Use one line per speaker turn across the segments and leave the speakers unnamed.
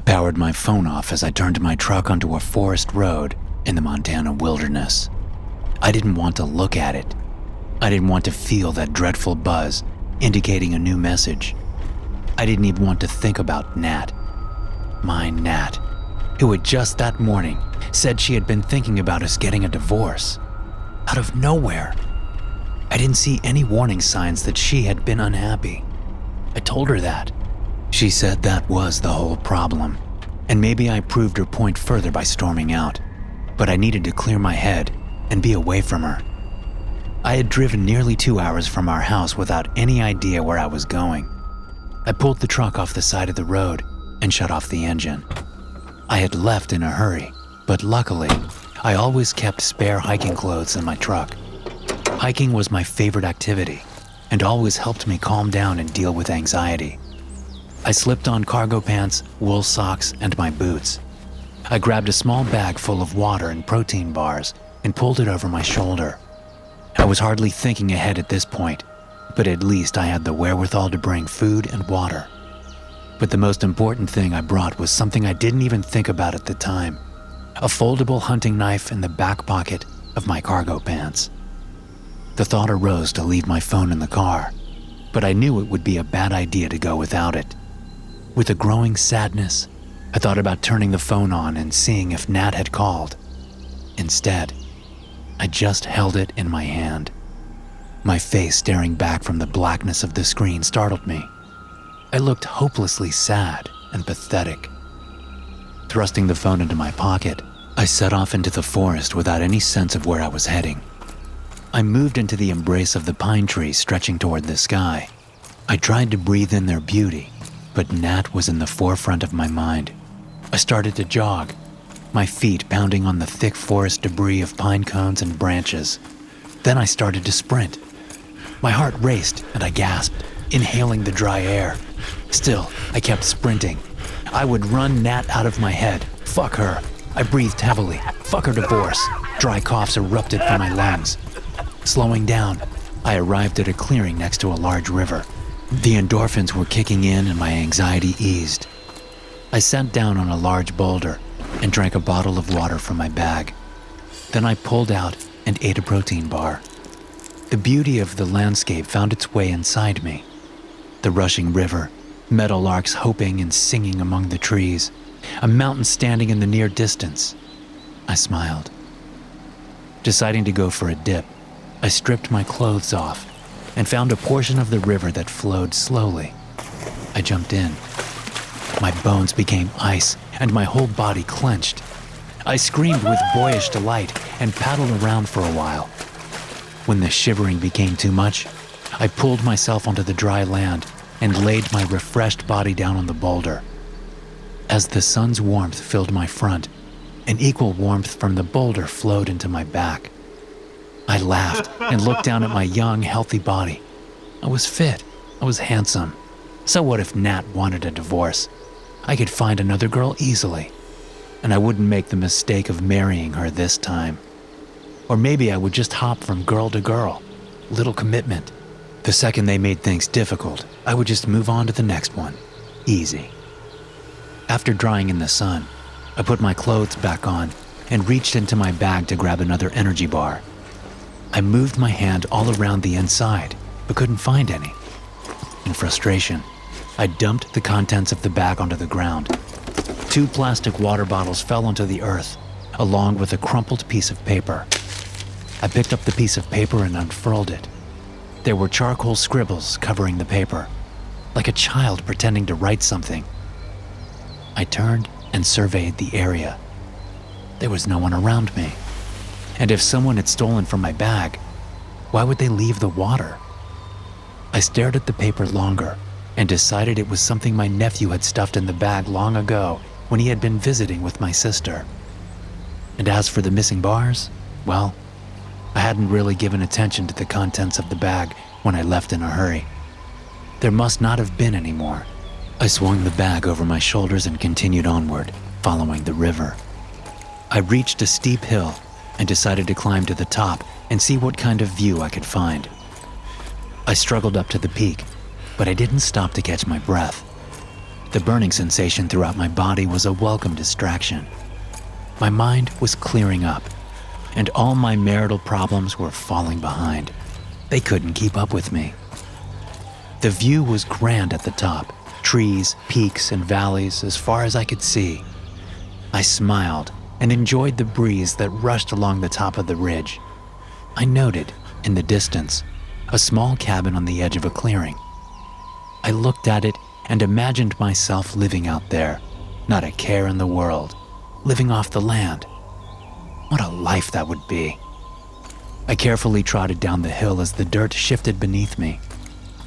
powered my phone off as I turned my truck onto a forest road in the Montana wilderness. I didn't want to look at it. I didn't want to feel that dreadful buzz indicating a new message. I didn't even want to think about Nat. My Nat, who had just that morning said she had been thinking about us getting a divorce. Out of nowhere. I didn't see any warning signs that she had been unhappy. I told her that. She said that was the whole problem, and maybe I proved her point further by storming out, but I needed to clear my head and be away from her. I had driven nearly 2 hours from our house without any idea where I was going. I pulled the truck off the side of the road and shut off the engine. I had left in a hurry, but luckily, I always kept spare hiking clothes in my truck. Hiking was my favorite activity and always helped me calm down and deal with anxiety. I slipped on cargo pants, wool socks, and my boots. I grabbed a small bag full of water and protein bars and pulled it over my shoulder. I was hardly thinking ahead at this point, but at least I had the wherewithal to bring food and water. But the most important thing I brought was something I didn't even think about at the time: a foldable hunting knife in the back pocket of my cargo pants. The thought arose to leave my phone in the car, but I knew it would be a bad idea to go without it. With a growing sadness, I thought about turning the phone on and seeing if Nat had called. Instead, I just held it in my hand. My face staring back from the blackness of the screen startled me. I looked hopelessly sad and pathetic. Thrusting the phone into my pocket, I set off into the forest without any sense of where I was heading. I moved into the embrace of the pine trees stretching toward the sky. I tried to breathe in their beauty, but Nat was in the forefront of my mind. I started to jog, my feet pounding on the thick forest debris of pine cones and branches. Then I started to sprint. My heart raced and I gasped, inhaling the dry air. Still, I kept sprinting. I would run Nat out of my head. Fuck her. I breathed heavily. Fuck her divorce. Dry coughs erupted from my lungs. Slowing down, I arrived at a clearing next to a large river. The endorphins were kicking in and my anxiety eased. I sat down on a large boulder and drank a bottle of water from my bag. Then I pulled out and ate a protein bar. The beauty of the landscape found its way inside me. The rushing river, meadowlarks hoping and singing among the trees, a mountain standing in the near distance. I smiled. Deciding to go for a dip, I stripped my clothes off and found a portion of the river that flowed slowly. I jumped in. My bones became ice and my whole body clenched. I screamed with boyish delight and paddled around for a while. When the shivering became too much, I pulled myself onto the dry land and laid my refreshed body down on the boulder. As the sun's warmth filled my front, an equal warmth from the boulder flowed into my back. I laughed and looked down at my young, healthy body. I was fit. I was handsome. So what if Nat wanted a divorce? I could find another girl easily, and I wouldn't make the mistake of marrying her this time. Or maybe I would just hop from girl to girl. Little commitment. The second they made things difficult, I would just move on to the next one. Easy. After drying in the sun, I put my clothes back on and reached into my bag to grab another energy bar. I moved my hand all around the inside, but couldn't find any. In frustration, I dumped the contents of the bag onto the ground. 2 plastic water bottles fell onto the earth, along with a crumpled piece of paper. I picked up the piece of paper and unfurled it. There were charcoal scribbles covering the paper, like a child pretending to write something. I turned and surveyed the area. There was no one around me. And if someone had stolen from my bag, why would they leave the water? I stared at the paper longer and decided it was something my nephew had stuffed in the bag long ago when he had been visiting with my sister. And as for the missing bars, well, I hadn't really given attention to the contents of the bag when I left in a hurry. There must not have been any more. I swung the bag over my shoulders and continued onward, following the river. I reached a steep hill and decided to climb to the top and see what kind of view I could find. I struggled up to the peak, but I didn't stop to catch my breath. The burning sensation throughout my body was a welcome distraction. My mind was clearing up, and all my marital problems were falling behind. They couldn't keep up with me. The view was grand at the top, trees, peaks, and valleys as far as I could see. I smiled and enjoyed the breeze that rushed along the top of the ridge. I noted, in the distance, a small cabin on the edge of a clearing. I looked at it and imagined myself living out there, not a care in the world, living off the land. What a life that would be. I carefully trotted down the hill as the dirt shifted beneath me.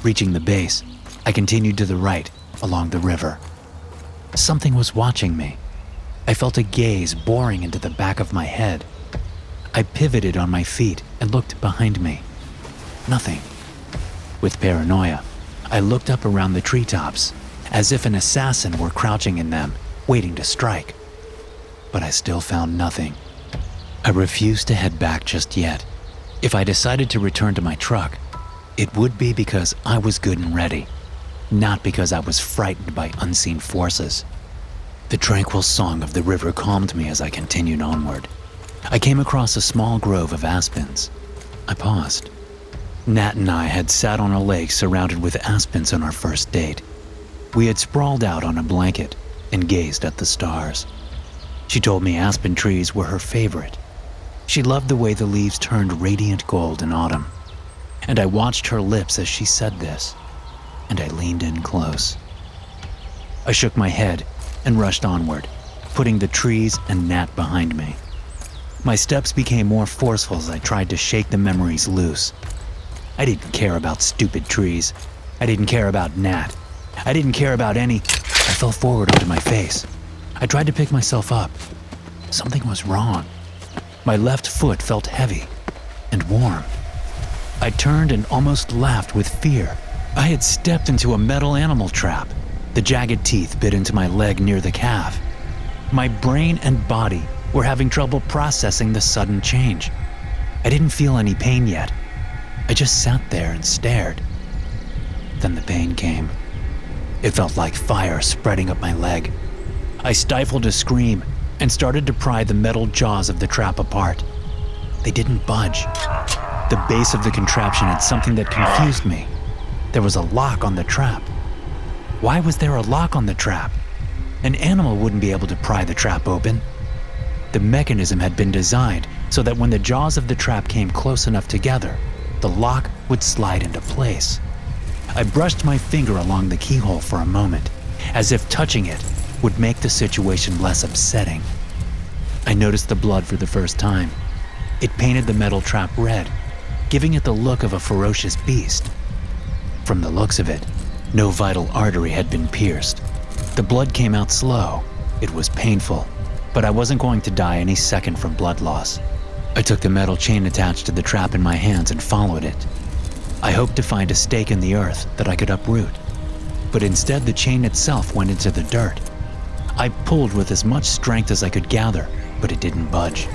Reaching the base, I continued to the right, along the river. Something was watching me. I felt a gaze boring into the back of my head. I pivoted on my feet and looked behind me. Nothing. With paranoia, I looked up around the treetops, as if an assassin were crouching in them, waiting to strike. But I still found nothing. I refused to head back just yet. If I decided to return to my truck, it would be because I was good and ready, not because I was frightened by unseen forces. The tranquil song of the river calmed me as I continued onward. I came across a small grove of aspens. I paused. Nat and I had sat on a lake surrounded with aspens on our first date. We had sprawled out on a blanket and gazed at the stars. She told me aspen trees were her favorite. She loved the way the leaves turned radiant gold in autumn. And I watched her lips as she said this, and I leaned in close. I shook my head and rushed onward, putting the trees and Nat behind me. My steps became more forceful as I tried to shake the memories loose. I didn't care about stupid trees. I didn't care about Nat. I didn't care about any... I fell forward onto my face. I tried to pick myself up. Something was wrong. My left foot felt heavy and warm. I turned and almost laughed with fear. I had stepped into a metal animal trap. The jagged teeth bit into my leg near the calf. My brain and body were having trouble processing the sudden change. I didn't feel any pain yet. I just sat there and stared. Then the pain came. It felt like fire spreading up my leg. I stifled a scream and started to pry the metal jaws of the trap apart. They didn't budge. The base of the contraption had something that confused me. There was a lock on the trap. Why was there a lock on the trap? An animal wouldn't be able to pry the trap open. The mechanism had been designed so that when the jaws of the trap came close enough together, the lock would slide into place. I brushed my finger along the keyhole for a moment, as if touching it would make the situation less upsetting. I noticed the blood for the first time. It painted the metal trap red, giving it the look of a ferocious beast. From the looks of it, no vital artery had been pierced. The blood came out slow. It was painful, but I wasn't going to die any second from blood loss. I took the metal chain attached to the trap in my hands and followed it. I hoped to find a stake in the earth that I could uproot, but instead the chain itself went into the dirt. I pulled with as much strength as I could gather, but it didn't budge.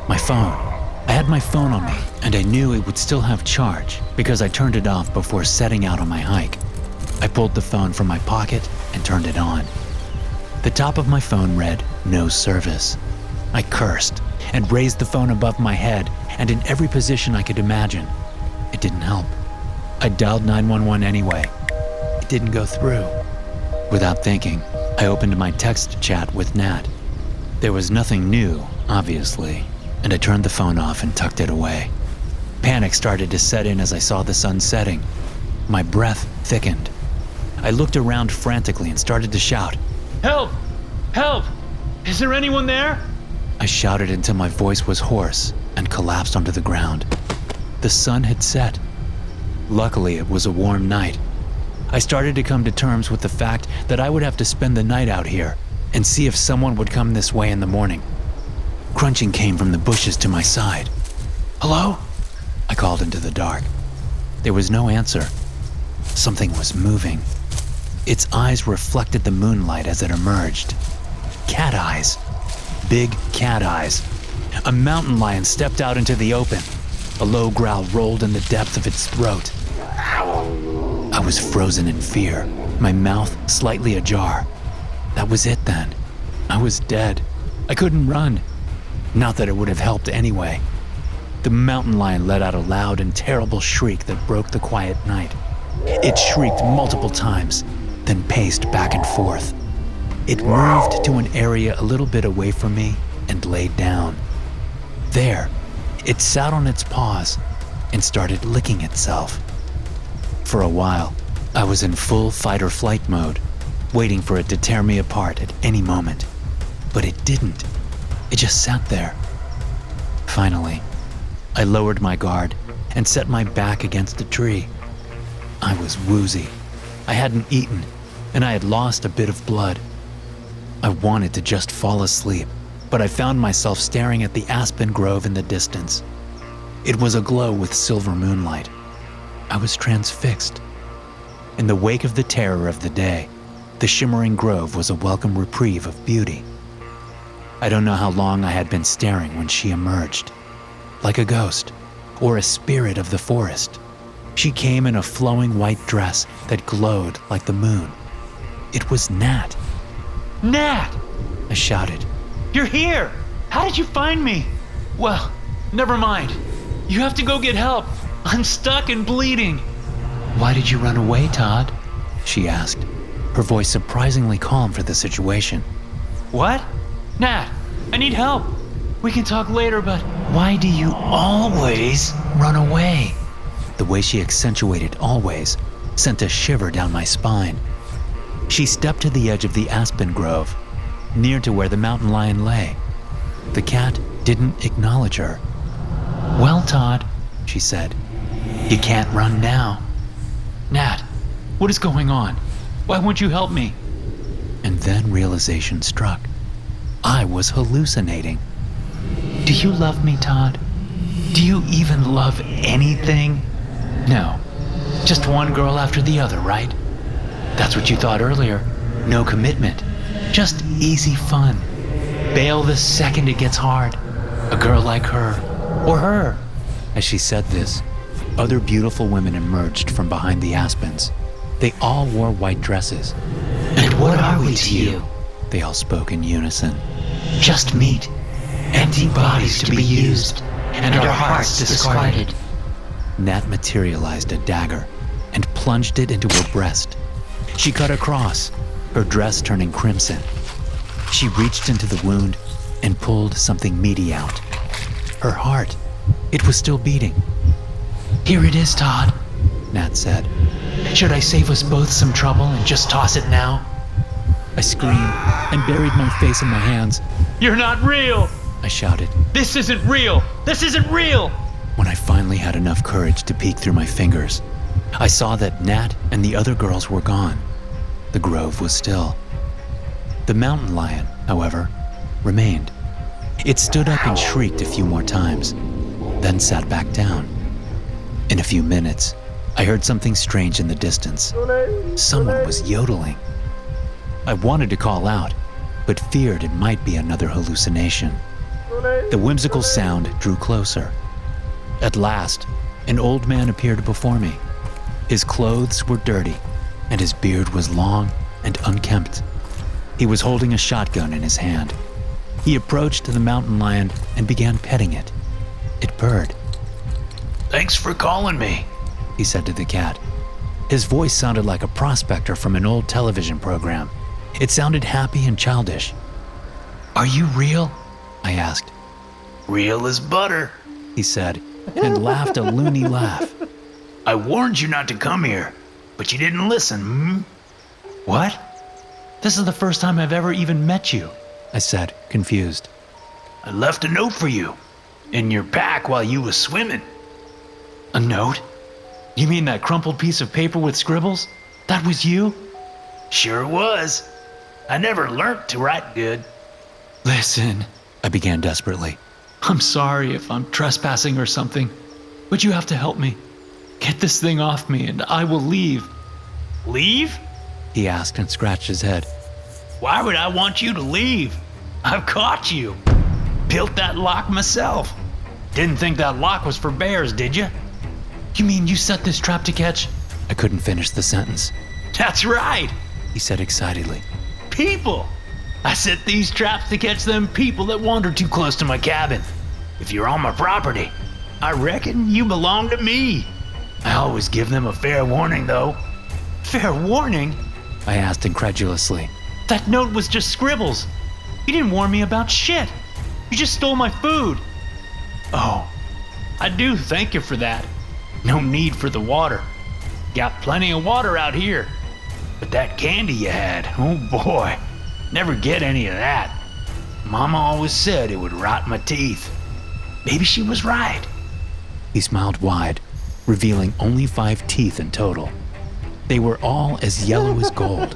My phone. I had my phone on me, and I knew it would still have charge because I turned it off before setting out on my hike. I pulled the phone from my pocket and turned it on. The top of my phone read, "No service." I cursed and raised the phone above my head and in every position I could imagine. It didn't help. I dialed 911 anyway. It didn't go through. Without thinking, I opened my text chat with Nat. There was nothing new, obviously, and I turned the phone off and tucked it away. Panic started to set in as I saw the sun setting. My breath thickened. I looked around frantically and started to shout, "Help! Help! Is there anyone there?" I shouted until my voice was hoarse and collapsed onto the ground. The sun had set. Luckily, it was a warm night. I started to come to terms with the fact that I would have to spend the night out here and see if someone would come this way in the morning. Crunching came from the bushes to my side. "Hello?" I called into the dark. There was no answer. Something was moving. Its eyes reflected the moonlight as it emerged. Cat eyes. Big cat eyes. A mountain lion stepped out into the open. A low growl rolled in the depth of its throat. I was frozen in fear. my mouth slightly ajar. That was it then. I was dead. I couldn't run. Not that it would have helped anyway. The mountain lion let out a loud and terrible shriek that broke the quiet night. It shrieked multiple times, then paced back and forth. It moved to an area a little bit away from me and laid down. There, it sat on its paws and started licking itself. For a while, I was in full fight-or-flight mode, waiting for it to tear me apart at any moment. But it didn't. It just sat there. Finally, I lowered my guard and set my back against a tree. I was woozy. I hadn't eaten, and I had lost a bit of blood. I wanted to just fall asleep, but I found myself staring at the aspen grove in the distance. It was aglow with silver moonlight. I was transfixed. In the wake of the terror of the day, the shimmering grove was a welcome reprieve of beauty. I don't know how long I had been staring when she emerged. Like a ghost, or a spirit of the forest. She came in a flowing white dress that glowed like the moon. It was Nat.
Nat!
I shouted.
You're here! How did you find me? Well, never mind. You have to go get help. I'm stuck and bleeding.
Why did you run away, Todd? She asked, her voice surprisingly calm for the situation.
What? Nat, I need help. We can talk later, but
why do you always run away? The way she accentuated always sent a shiver down my spine. She stepped to the edge of the aspen grove, near to where the mountain lion lay. The cat didn't acknowledge her. Well, Todd, she said, you can't run now.
Nat, what is going on? Why won't you help me?
And then realization struck. I was hallucinating. Do you love me, Todd? Do you even love anything?
No, just one girl after the other, right? That's what you thought earlier. No commitment, just easy fun. Bail the second it gets hard. A girl like her, or her.
As she said this, other beautiful women emerged from behind the aspens. They all wore white dresses.
And what are we to you?
They all spoke in unison.
Just meat, empty bodies to be used, and our hearts discarded.
Nat materialized a dagger and plunged it into her breast. She cut across, her dress turning crimson. She reached into the wound and pulled something meaty out. Her heart, it was still beating.
Here it is, Todd,
Nat said.
Should I save us both some trouble and just toss it now?
I screamed and buried my face in my hands.
You're not real,
I shouted.
This isn't real! This isn't real!
When I finally had enough courage to peek through my fingers, I saw that Nat and the other girls were gone. The grove was still. The mountain lion, however, remained. It stood up and shrieked a few more times, then sat back down. In a few minutes, I heard something strange in the distance. Someone was yodeling. I wanted to call out, but feared it might be another hallucination. The whimsical sound drew closer. At last, an old man appeared before me. His clothes were dirty, and his beard was long and unkempt. He was holding a shotgun in his hand. He approached the mountain lion and began petting it. It purred.
Thanks for calling me,
he said to the cat. His voice sounded like a prospector from an old television program. It sounded happy and childish.
Are you real?
I asked.
Real as butter,
he said, and laughed a loony laugh.
I warned you not to come here, but you didn't listen, hmm? What? This is the first time I've ever even met you,
I said, confused.
I left a note for you, in your pack while you was swimming. A note? You mean that crumpled piece of paper with scribbles? That was you? Sure was. I never learnt to write good. Listen,
I began desperately.
I'm sorry if I'm trespassing or something, but you have to help me. Get this thing off me and I will leave. Leave?
He asked and scratched his head.
Why would I want you to leave? I've caught you. Built that lock myself. Didn't think that lock was for bears, did you? You mean you set this trap to catch?
I couldn't finish the sentence.
That's right,
he said excitedly.
people. I set these traps to catch them people that wander too close to my cabin. If you're on my property, I reckon you belong to me. I always give them a fair warning, though. Fair warning?
I asked incredulously.
That note was just scribbles. You didn't warn me about shit. You just stole my food. Oh, I do thank you for that. No need for the water. Got plenty of water out here. But that candy you had, oh boy, never get any of that. Mama always said it would rot my teeth. Maybe she was right.
He smiled wide, revealing only 5 teeth in total. They were all as yellow as gold.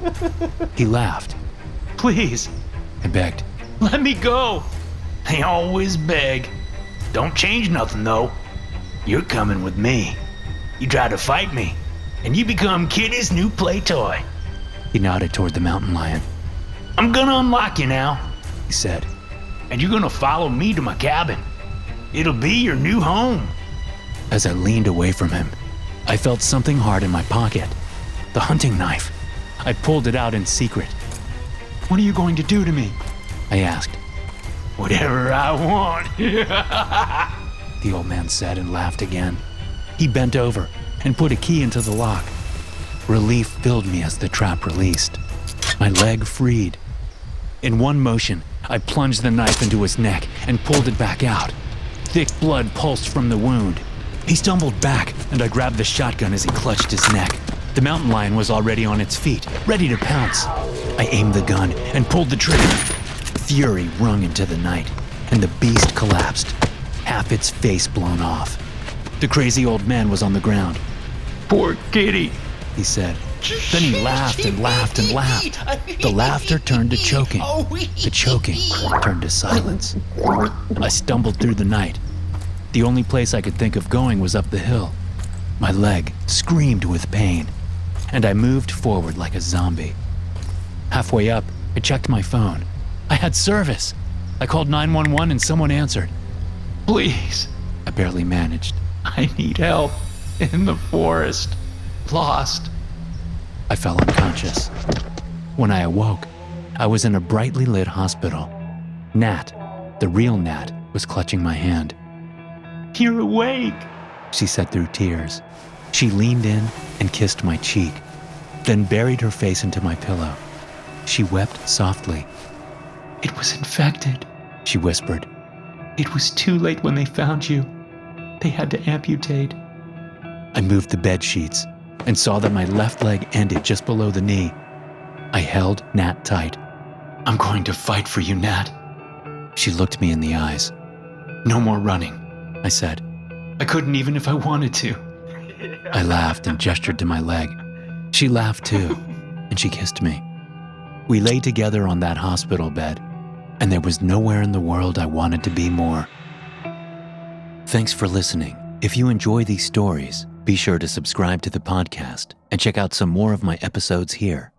He laughed.
Please,
I begged.
let me go. They always beg. Don't change nothing, though. You're coming with me. You try to fight me, and you become Kitty's new play toy.
He nodded toward the mountain lion.
I'm gonna unlock you now,
He said.
and you're gonna follow me to my cabin. It'll be your new home.
As I leaned away from him, I felt something hard in my pocket. The hunting knife. I pulled it out in secret.
What are you going to do to me?
I asked.
Whatever I want.
The old man said and laughed again. He bent over and put a key into the lock. Relief filled me as the trap released. My leg freed. In one motion, I plunged the knife into his neck and pulled it back out. Thick blood pulsed from the wound. He stumbled back, and I grabbed the shotgun as he clutched his neck. The mountain lion was already on its feet, ready to pounce. I aimed the gun and pulled the trigger. Fury rung into the night, and the beast collapsed, half its face blown off. The crazy old man was on the ground.
Poor Kitty.
He said. Then he laughed and laughed and laughed. The laughter turned to choking. The choking turned to silence. I stumbled through the night. The only place I could think of going was up the hill. My leg screamed with pain, and I moved forward like a zombie. Halfway up, I checked my phone. I had service. I called 911 and someone answered.
Please,
I barely managed.
I need help. In the forest. Lost.
I fell unconscious. When I awoke, I was in a brightly lit hospital. Nat, the real Nat, was clutching my hand.
You're awake.
She said through tears. She leaned in and kissed my cheek, then buried her face into my pillow. She wept softly.
It was infected.
She whispered.
It was too late when they found you. They had to amputate.
I moved the bed sheets and saw that my left leg ended just below the knee. I held Nat tight.
I'm going to fight for you, Nat.
She looked me in the eyes.
No more running.
I said.
I couldn't even if I wanted to.
I laughed and gestured to my leg. She laughed too, and she kissed me. We lay together on that hospital bed, and there was nowhere in the world I wanted to be more. Thanks for listening. If you enjoy these stories, be sure to subscribe to the podcast and check out some more of my episodes here.